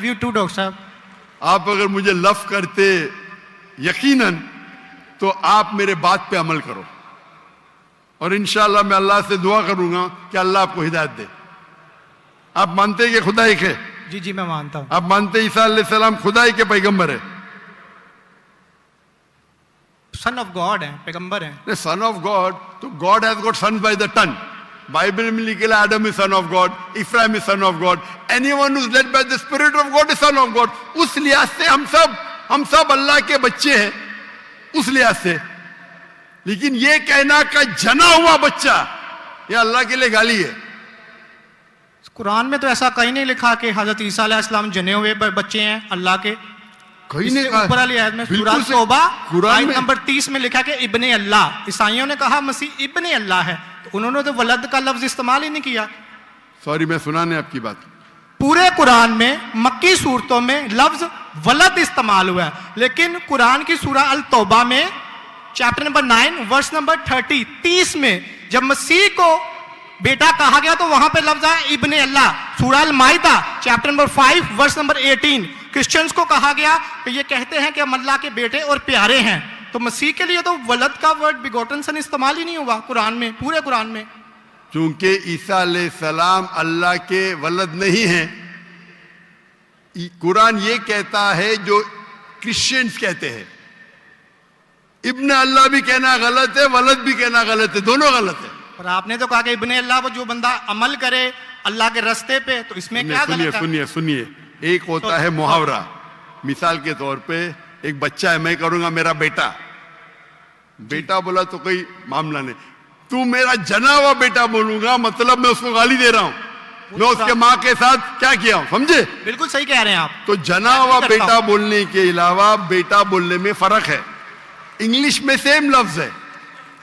You to doctor साहब। आप अगर मुझे लव करते यकीनन तो आप मेरे बात पे अमल करो और इंशाअल्लाह मैं अल्लाह से दुआ करूंगा कि अल्लाह आपको हिदायत दे। आप मानते हैं कि खुदा एक है? जी जी मैं मानता हूँ। आप मानते हैं ईसा अलैहिस्सलाम खुदा ही के पैगंबर है? सन ऑफ गॉड है, पैगंबर है। सन ऑफ गॉड तो God has got son by the ton. Bible में लिखा Adam is son of God, Ephraim is son of God, anyone who is led by the spirit of God is son of God. उस लिहाज से हम सब अल्लाह के बच्चे हैं, उस लिहाज से। लेकिन ये कहना का जना हुआ बच्चा ये अल्लाह के लिए गाली है। कुरान में तो ऐसा कहीं नहीं लिखा कि हजरत ईसा अलैहिस्सलाम जने हुए बच्चे हैं अल्लाह के। कहीं नहीं कहा। ऊपर वाली आयत में सूरह तौबा आयत नंबर 30 में लिखा कि इब्ने अल्लाह। ईसाइयों ने कहा मसीह इब्ने अल्लाह है, तो उन्होंने तो वलद का लफ्ज इस्तेमाल ही नहीं किया। सॉरी मैं सुनाने आपकी बात। पूरे कुरान में मक्की सूरतों में लफ्ज वलद इस्तेमाल हुआ है, लेकिन कुरान की सूरह अल तौबा में चैप्टर नंबर 9 वर्स नंबर 30 में जब मसीह को बेटा कहा गया तो वहां पे लफ्ज आया इब्ने अल्लाह। सूरह अल माइदा chapter number 5 verse number 18 Christians को कहा गया कि ये कहते हैं कि हम अल्लाह के बेटे और प्यारे हैं। तो मसीह के लिए तो वलद का वर्ड बिगोटन सन इस्तेमाल ही नहीं हुआ कुरान में, पूरे कुरान में। चूंकि ईसा अलैहिस्सलाम अल्लाह के वलद नहीं है, कुरान ये कहता है जो क्रिश्चियंस कहते हैं। इब्ने अल्लाह भी कहना गलत है, वलद भी कहना गलत है, दोनों गलत है। और आपने तो कहा कि इब्ने अल्लाह वो जो बंदा अमल करे अल्लाह के रास्ते पे, तो इसमें क्या गलत है? सुनिए एक होता है मुहावरा। मिसाल के तौर पे एक बच्चा है, मैं करूंगा मेरा बेटा। बेटा बोला तो कोई मामला नहीं, तू मेरा जना हुआ बेटा बोलूंगा मतलब मैं उसको गाली दे रहा हूं, मैं उसके माँ के साथ क्या किया हूं, समझे? बिल्कुल सही कह रहे हैं आप। तो जना हुआ बेटा बोलने के अलावा बेटा बोलने में फर्क है। इंग्लिश में सेम लफ्ज है,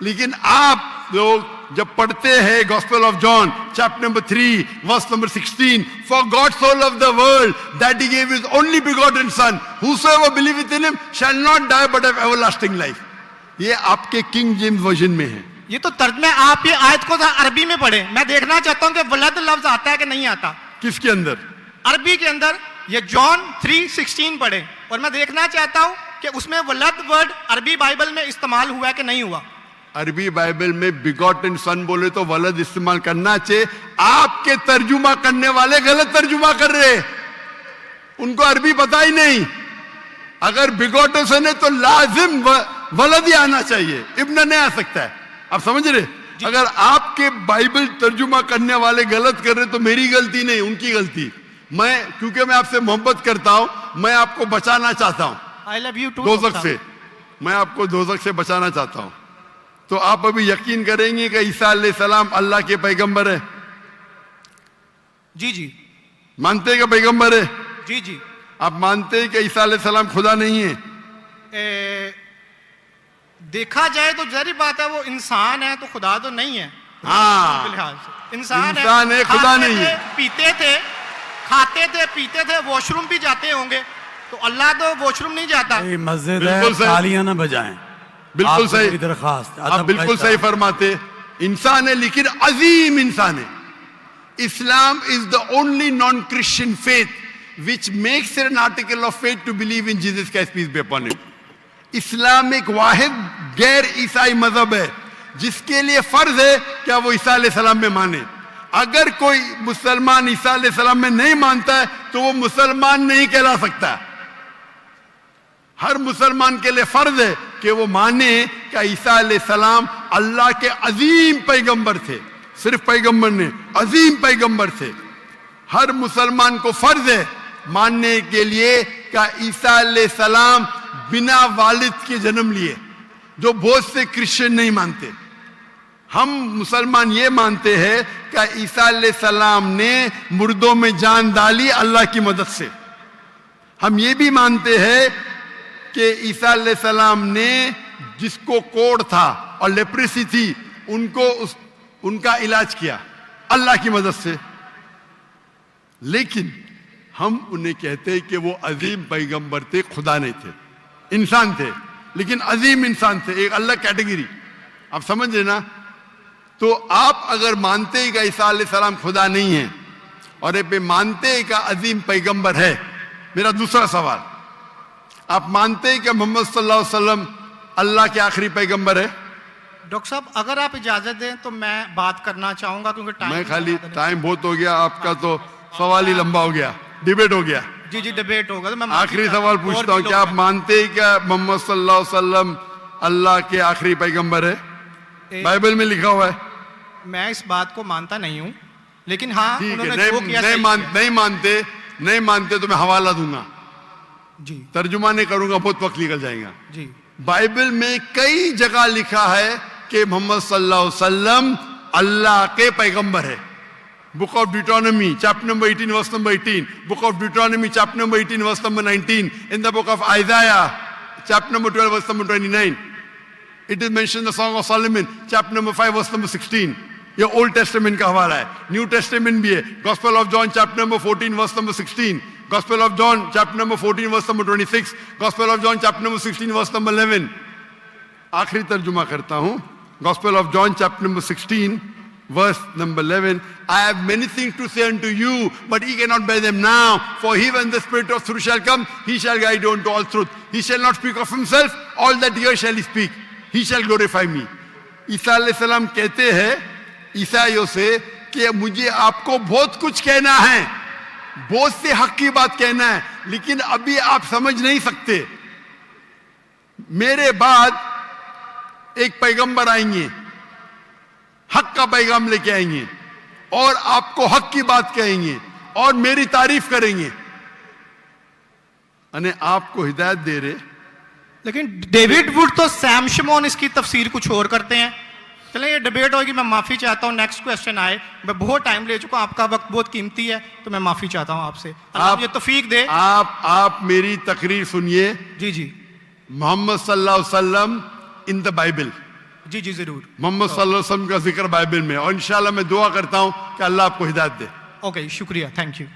लेकिन आप लोग जब पढ़ते हैं gospel of John chapter number 3 verse number 16, for God so loved the world that he gave his only begotten son whosoever believeth in him shall not die but have everlasting life. ये आपके king James version में है। ये तो तर्जुमे आप ये आयत को अरबी में पढ़े। मैं देखना चाहता हूं कि वलद लफ्ज आता है कि नहीं आता। किसके अंदर? अरबी के अंदर। ये जॉन 3:16 पढ़े और मैं देखना चाहता हूं कि उसमें वलद वर्ड अरबी बाइबल में इस्तेमाल हुआ है कि नहीं हुआ। अरबी बाइबल में बिगॉटन सन बोले तो वलद इस्तेमाल करना चाहिए। आपके तर्जुमा करने वाले गलत तर्जुमा कर रहे, उनको अरबी पता ही नहीं। अगर बिगॉटन सन है तो लाजिम वलद ही आना चाहिए, इब्न नहीं आ सकता है। आप समझ रहे? अगर आपके बाइबल तर्जुमा करने वाले गलत कर रहे तो मेरी गलती नहीं, उनकी गलती। मैं क्योंकि मैं आपसे मोहब्बत करता हूं, मैं आपको बचाना चाहता हूं। आई लव यू टू दोज़ख से, मैं आपको दोज़ख से बचाना चाहता हूं। तो आप अभी यकीन करेंगे कि ईसा अलैहिस्सलाम अल्लाह के पैगंबर है? जी जी मानते हैं कि पैगंबर है? जी जी। आप मानते हैं कि ईसा अलैहिस्सलाम खुदा नहीं है? देखा जाए तो जहरी बात है, वो इंसान है तो खुदा तो नहीं है। हाँ, इंसान है, खुदा नहीं है। पीते थे, खाते थे, पीते थे, वॉशरूम भी जाते होंगे, तो अल्लाह तो वॉशरूम नहीं जाता। मस्जिद है, तालियां ना बजाएं। बिल्कुल सही दरखास्त, आप बिल्कुल सही फरमाते। इंसान है लेकिन अजीम इंसान है। Islam is the only non Christian faith which makes an article of faith to believe in Jesus Christ peace be upon him. इस्लाम एक वाहिद गैर ईसाई मजहब है जिसके लिए फर्ज है क्या वो ईसा अलैहिस्सलाम में माने। अगर कोई मुसलमान ईसा अलैहिस्सलाम में नहीं मानता है तो वो मुसलमान नहीं कहला सकता। हर मुसलमान के लिए फर्ज है कि वो माने कि ईसा अलैहिस्सलाम अल्लाह के अजीम पैगंबर थे। सिर्फ पैगंबर नहीं, अजीम पैगंबर थे। हर मुसलमान को फर्ज है मानने के लिए कि ईसा अलैहिस्सलाम बिना वालिद के जन्म लिए, जो बहुत से क्रिश्चियन नहीं मानते। हम मुसलमान ये मानते हैं कि ईसा अलैहिस्सलाम ने मुर्दों में जान डाली अल्लाह की मदद से। हम ये भी मानते हैं कि ईसा अलैहिस्सलाम ने जिसको कोढ़ था और लेप्रेसी थी उनका इलाज किया अल्लाह की मदद से। लेकिन हम उन्हें कहते हैं कि वो अजीम पैगंबर थे, खुदा नहीं थे, इंसान थे, लेकिन अजीम इंसान थे, एक अलग कैटेगरी। आप समझ रहे ना? तो आप अगर मानते हैं कि ईसा अलैहिस्सलाम खुदा नहीं है और मानते हैं कि अजीम पैगंबर है, मेरा दूसरा सवाल, आप मानते हैं कि मोहम्मद सल्लल्लाहु अलैहि वसल्लम अल्लाह के आखिरी पैगंबर है? डॉक्टर साहब अगर आप इजाजत दें तो मैं बात करना चाहूंगा, क्योंकि मैं खाली टाइम बहुत हो गया, आपका तो सवाल ही लंबा हो गया, डिबेट हो गया। जी जी डिबेट होगा, तो मैं आखिरी सवाल पूछता हूँ, क्या आप मानते हैं क्या मोहम्मद सल्लल्लाहु अलैहि वसल्लम अल्लाह के आखिरी पैगंबर है? बाइबल में लिखा हुआ है। मैं इस बात को मानता नहीं हूँ, लेकिन हाँ ठीक है, उन्होंने जो किया सही नहीं मानते तो मैं हवाला दूंगा, जी तर्जुमा नहीं करूंगा, बहुत वक्त निकल जाएगा। जी बाइबल में कई जगह लिखा है कि मोहम्मद सल्लल्लाहु अलैहि वसल्लम अल्लाह के पैगंबर है। Book of Deuteronomy chapter number 18 verse number 18, book of Deuteronomy chapter number 18 verse number 19, in the book of Isaiah chapter number 12 verse number 29, it is mention the song of Solomon chapter number 5 verse number 16। ये old testament का हवाला है, new Testament भी है। Gospel of John chapter number 14 verse number 16, Gospel of John chapter number 14 verse number 26, Gospel of John chapter number 16 verse number 11। आखिरी तर्जुमा करता हूं, Gospel of John chapter number 16 verse number 11, I have many things to say unto you, but ye cannot bear them now. For he, when the Spirit of truth shall come, he shall guide you unto all truth. He shall not speak of himself, all that here shall he speak. He shall glorify me. ईसा अलैहिस्सलाम कहते हैं ईसाइयों से कि मुझे आपको बहुत कुछ कहना है, बहुत से हक की बात कहना है, लेकिन अभी आप समझ नहीं सकते। मेरे बाद एक पैगंबर आएंगे, हक का पैगाम लेके आएंगे और आपको हक की बात कहेंगे और मेरी तारीफ करेंगे, अने आपको हिदायत दे रहे। लेकिन डेविड वुड तो सैम शमोन इसकी तफसीर कुछ और करते हैं। चलिए ये डिबेट होगी, मैं माफी चाहता हूँ। नेक्स्ट क्वेश्चन आए, मैं बहुत टाइम ले चुका हूँ, आपका वक्त बहुत कीमती है, तो मैं माफी चाहता हूँ आपसे। आप ये तौफीक दे। आप मेरी तकरीर सुनिए। जी जी मोहम्मद सल्लल्लाहु अलैहि वसल्लम इन द बाइबल। जी जी जरूर। मोहम्मद सल्लल्लाहु अलैहि वसल्लम का जिक्र बाइबल में, और इंशाल्लाह मैं दुआ करता हूं कि अल्लाह आपको हिदायत दे। ओके शुक्रिया, थैंक यू।